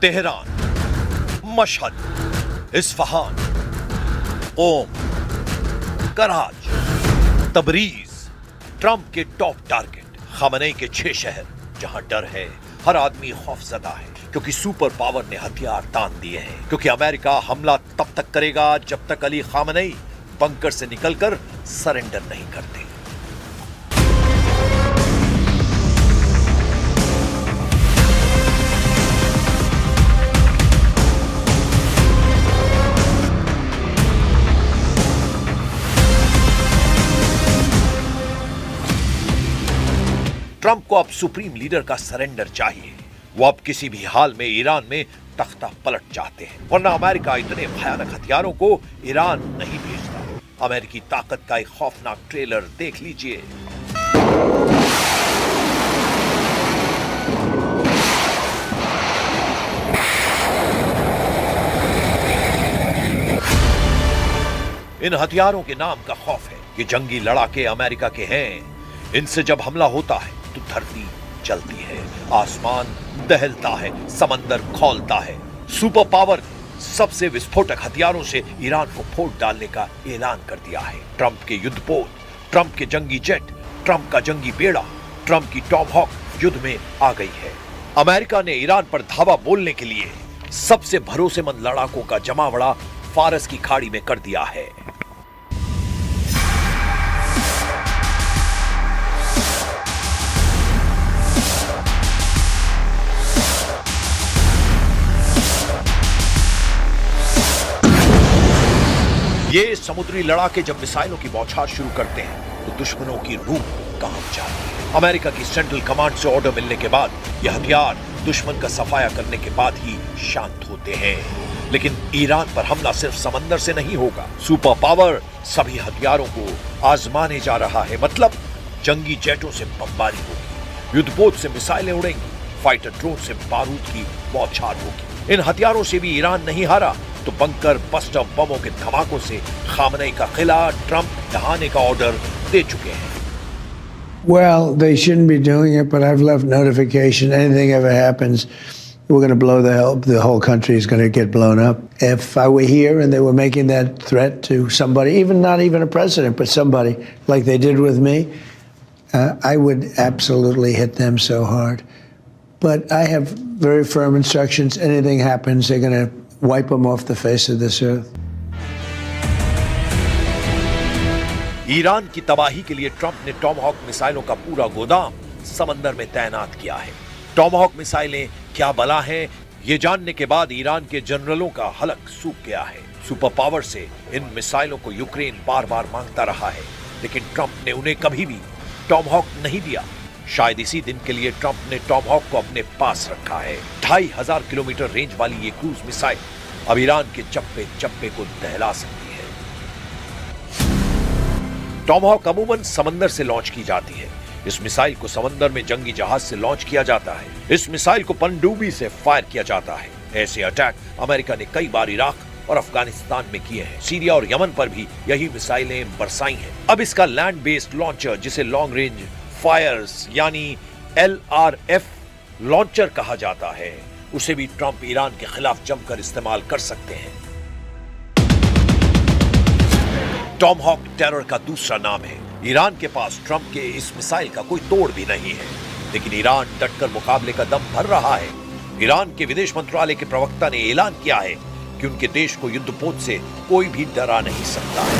Tehran, Mashhad, Isfahan, ओम, कराच, Tabriz Trump के top target. Khamenei के 6 शहर जहां डर है, हर आदमी खौफजदा है, क्योंकि सुपर पावर ने हथियार तान दिए हैं। क्योंकि अमेरिका हमला तब तक करेगा जब तक अली खामनेई बंकर से निकलकर सरेंडर नहीं करते। ट्रंप को अब सुप्रीम लीडर का सरेंडर चाहिए। वो अब किसी भी हाल में ईरान में तख्ता पलट चाहते हैं, वरना अमेरिका इतने भयानक हथियारों को ईरान नहीं भेजता। अमेरिकी ताकत का एक खौफनाक ट्रेलर देख लीजिए। इन हथियारों के नाम का खौफ है। ये जंगी लड़ाके अमेरिका के हैं। इनसे जब हमला होता है तो धरती चलती है, आसमान दहलता है, समंदर खौलता है। सुपर पावर सबसे विस्फोटक हथियारों से ईरान को फोड़ डालने का ऐलान कर दिया है। ट्रंप के युद्धपोत, ट्रंप के जंगी जेट, ट्रंप का जंगी बेड़ा, ट्रंप की टॉमहॉक युद्ध में आ गई है। अमेरिका ने ईरान पर धावा बोलने के लिए सबसे भरोसेमंद लड़ाकों का जमावड़ा फारस की खाड़ी में कर दिया है। ये समुद्री लड़ाके जब मिसाइलों की बौछार शुरू करते हैं तो दुश्मनों की रूह कांप जाती है। अमेरिका की सेंट्रल कमांड से ऑर्डर मिलने के बाद यह हथियार दुश्मन का सफाया करने के बाद ही शांत होते हैं। लेकिन ईरान पर हमला सिर्फ समंदर से नहीं होगा। सुपर पावर सभी हथियारों को आजमाने जा रहा है। मतलब जंगी जेटों से बमबारी होगी, युद्धपोत से मिसाइलें उड़ेंगी, फाइटर ड्रोन से बारूद की बौछार होगी। इन हथियारों से भी ईरान नहीं हारा तो बंकर बस्टर बमों के धमाकों से खामनेई का किला ट्रंप ढहाने का ऑर्डर दे चुके हैं। Well, they shouldn't be doing it, but I've left notification. Anything ever happens, we're going to blow the whole country is going to get blown up. If I were here and they were making that threat to somebody, even not even a president, but somebody like they did with me, I would absolutely hit them so hard. But I have very firm instructions. Anything happens, they're going to wipe them off the face of this earth. Iran की तबाही के लिए Trump ने Tomahawk मिसाइलों का पूरा गोदाम समंदर में तैनात किया है। टॉमहॉक मिसाइलें क्या बला हैं, ये जानने के बाद ईरान के जनरलों का हलक सूख गया है। सुपर पावर से इन मिसाइलों को यूक्रेन बार-बार मांगता रहा है, लेकिन ट्रंप ने उन्हें कभी भी टॉमहॉक नहीं दिया। शायद इसी दिन के लिए ट्रंप ने टॉमहॉक को अपने पास रखा है। 2500 किलोमीटर रेंज वाली ये क्रूज मिसाइल अब ईरान के चप्पे चप्पे को दहला सकती है। टॉमहॉक अमूमन समंदर से लॉन्च की जाती है। इस मिसाइल को समंदर में जंगी जहाज से लॉन्च किया जाता है। इस मिसाइल को पनडुब्बी से फायर किया जाता है। ऐसे अटैक अमेरिका ने कई बार इराक और अफगानिस्तान में किए हैं। सीरिया और यमन पर भी यही मिसाइलें बरसाई हैं। अब इसका लैंड बेस्ड लॉन्चर, जिसे लॉन्ग रेंज फायर्स यानी LRF लॉन्चर कहा जाता है, उसे भी ट्रंप ईरान के खिलाफ जमकर इस्तेमाल कर सकते हैं। टॉमहॉक टेरर का दूसरा नाम है। ईरान के पास ट्रंप के इस मिसाइल का कोई तोड़ भी नहीं है, लेकिन ईरान डटकर मुकाबले का दम भर रहा है। ईरान के विदेश मंत्रालय के प्रवक्ता ने ऐलान किया है कि उनके देश को युद्धपोत से कोई भी डरा नहीं सकता है।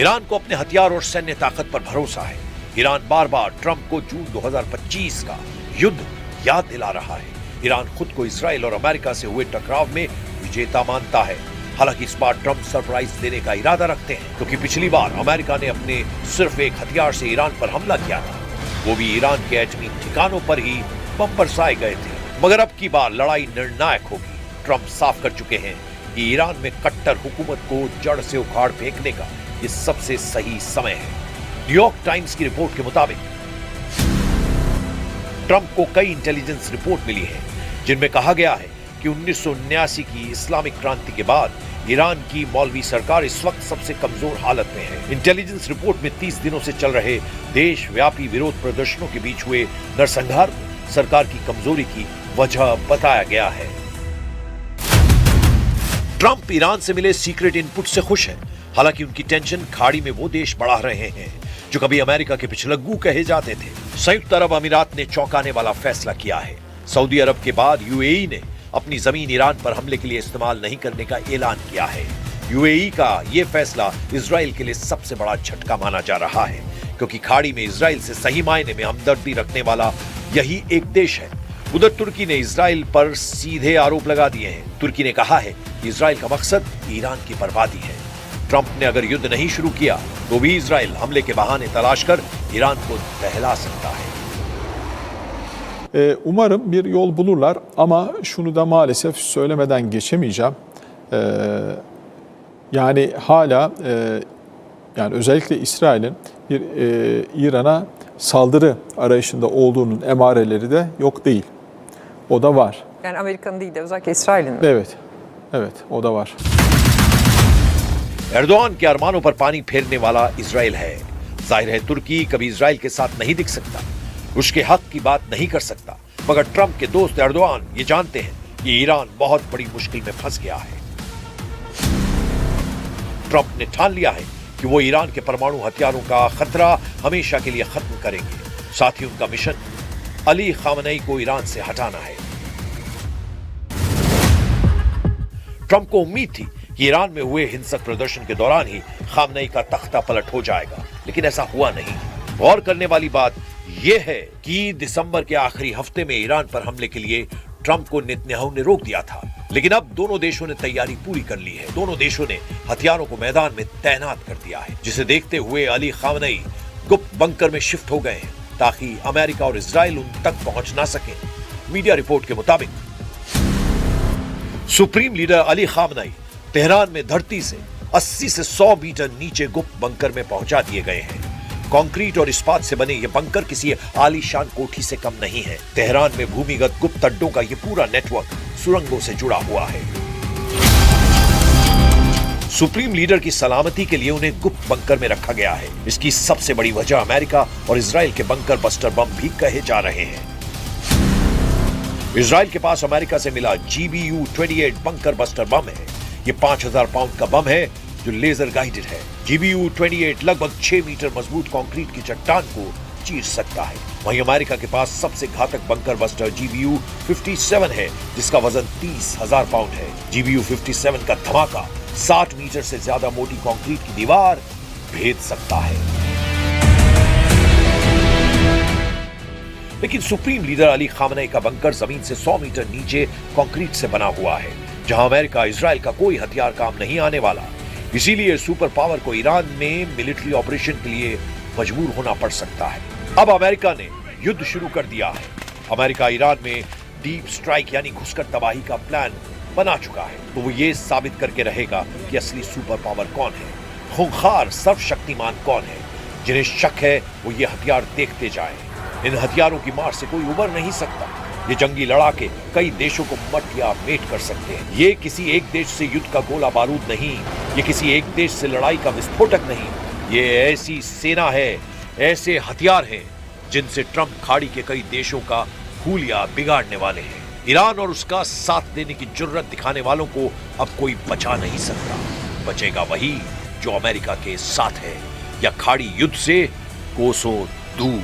ईरान को अपने हथियार और सैन्य ताकत पर भरोसा है। ईरान बार बार ट्रंप को जून 2025 का युद्ध याद दिला रहा है। ईरान खुद को इजराइल और अमेरिका से हुए टकराव में विजेता मानता है। हालांकि इस बार ट्रंप सरप्राइज देने का इरादा रखते हैं, क्योंकि पिछली बार अमेरिका ने अपने सिर्फ एक हथियार से ईरान पर हमला किया था। वो भी ईरान के एटमी ठिकानों पर ही बम बरसाए गए थे। मगर अब की बार लड़ाई निर्णायक होगी। ट्रंप साफ कर चुके हैं कि ईरान में कट्टर हुकूमत को जड़ से उखाड़ फेंकने का ये सबसे सही समय है। न्यूयॉर्क टाइम्स की रिपोर्ट के मुताबिक ट्रंप को कई इंटेलिजेंस रिपोर्ट मिली है जिनमें कहा गया है कि 1979 की इस्लामिक क्रांति के बाद ईरान की मौलवी सरकार इस वक्त सबसे कमजोर हालत में है। इंटेलिजेंस रिपोर्ट में 30 दिनों से चल रहे देशव्यापी विरोध प्रदर्शनों के बीच हुए नरसंहार को सरकार की कमजोरी की वजह बताया गया है। ट्रंप ईरान से मिले सीक्रेट इनपुट से खुश हैं। हालांकि उनकी टेंशन खाड़ी में वो देश बढ़ा रहे हैं जो कभी अमेरिका के पिछलग्गू कहे जाते थे। संयुक्त अरब अमीरात ने चौंकाने वाला फैसला किया है। सऊदी अरब के बाद यूएई ने अपनी जमीन ईरान पर हमले के लिए इस्तेमाल नहीं करने का ऐलान किया है। यूएई का यह फैसला इजराइल के लिए सबसे बड़ा झटका माना जा रहा है, क्योंकि खाड़ी में इजराइल से सही मायने में हमदर्दी रखने वाला यही एक देश है। उधर तुर्की ने इजराइल पर सीधे आरोप लगा दिए हैं। तुर्की ने कहा है कि इजराइल का मकसद ईरान की बर्बादी है। ट्रंप ने अगर युद्ध नहीं शुरू किया तो भी इजराइल हमले के बहाने तलाश कर ईरान को दहला सकता है। Umarım bir yol bulurlar ama şunu da maalesef söylemeden geçemeyeceğim. Yani hala yani özellikle İsrail'in bir İran'a saldırı arayışında olduğunun emareleri de yok değil. O da var. Yani Amerika'nın değil de özellikle İsrail'in mi? Evet, evet o da var. Erdogan के अरमानों पर पानी फेरने वाला Israel है। जाहिर है तुर्की कभी इजराइल के साथ नहीं दिख सकता, उसके हक की बात नहीं कर सकता, मगर ट्रंप के दोस्त एर्दोआन ये जानते हैं कि ईरान बहुत बड़ी मुश्किल में फंस गया है। ट्रंप ने ठान लिया है कि वो ईरान के परमाणु हथियारों का खतरा हमेशा के लिए खत्म करेंगे। साथ ही उनका मिशन अली खामनेई को ईरान से हटाना है। ट्रंप को उम्मीद थी कि ईरान में हुए हिंसक प्रदर्शन के दौरान ही खामनेई का तख्ता पलट हो जाएगा, लेकिन ऐसा हुआ नहीं। गौर करने वाली बात यह है कि दिसंबर के आखिरी हफ्ते में ईरान पर हमले के लिए ट्रंप को नेतन्याहू ने रोक दिया था, लेकिन अब दोनों देशों ने तैयारी पूरी कर ली है। दोनों देशों ने हथियारों को मैदान में तैनात कर दिया है, जिसे देखते हुए अली खामनेई गुप्त बंकर में शिफ्ट हो गए हैं ताकि अमेरिका और इजराइल उन तक पहुंच ना सके। मीडिया रिपोर्ट के मुताबिक supreme leader Ali Khamenei Tehran में धरती से 80 से 100 मीटर नीचे गुप्त बंकर में पहुंचा दिए गए हैं। कंक्रीट और इस्पात से बने ये बंकर किसी आलीशान कोठी से कम नहीं है। तेहरान में भूमिगत गुप्त अड्डों का ये पूरा नेटवर्क सुरंगों से जुड़ा हुआ है। सुप्रीम लीडर की सलामती के लिए उन्हें गुप्त बंकर में रखा गया है। इसकी सबसे बड़ी वजह अमेरिका और इजराइल के बंकर बस्टर बम भी कहे जा रहे हैं। इजराइल के पास अमेरिका से मिला GBU-28 बंकर बस्टर बम है। ये 5000 पाउंड का बम है जो लेजर गाइडेड है। GBU-28 लगभग 6 मीटर मजबूत कंक्रीट की चट्टान को चीर सकता है। वहीं अमेरिका के पास सबसे घातक बंकर बस्टर GBU-57 है, जिसका वजन 30,000 पाउंड है। GBU-57 का धमाका 60 मीटर से ज्यादा मोटी कंक्रीट की दीवार भेद सकता है। लेकिन सुप्रीम लीडर अली खामनेई का बंकर जमीन से 100 मीटर नीचे कंक्रीट से बना हुआ है, जहां अमेरिका इजराइल का कोई हथियार काम नहीं आने वाला। इसीलिए सुपर पावर को ईरान में मिलिट्री ऑपरेशन के लिए मजबूर होना पड़ सकता है। अब अमेरिका ने युद्ध शुरू कर दिया है। अमेरिका ईरान में डीप स्ट्राइक यानी घुसकर तबाही का प्लान बना चुका है, तो वो ये साबित करके रहेगा कि असली सुपर पावर कौन है, खूंखार सर्वशक्तिमान कौन है। जिन्हें शक है वो ये हथियार देखते जाएं। इन हथियारों की मार से कोई उबर नहीं सकता। ये जंगी लड़ाके कई देशों को मट या मेट कर सकते हैं। ये किसी एक देश से युद्ध का गोला बारूद नहीं, ये किसी एक देश से लड़ाई का विस्फोटक नहीं। ये ऐसी सेना है, ऐसे हथियार हैं जिनसे ट्रंप खाड़ी के कई देशों का हुलिया बिगाड़ने वाले हैं। ईरान और उसका साथ देने की जुर्रत दिखाने वालों को अब कोई बचा नहीं सकता। बचेगा वही जो अमेरिका के साथ है या खाड़ी युद्ध से कोसों दूर।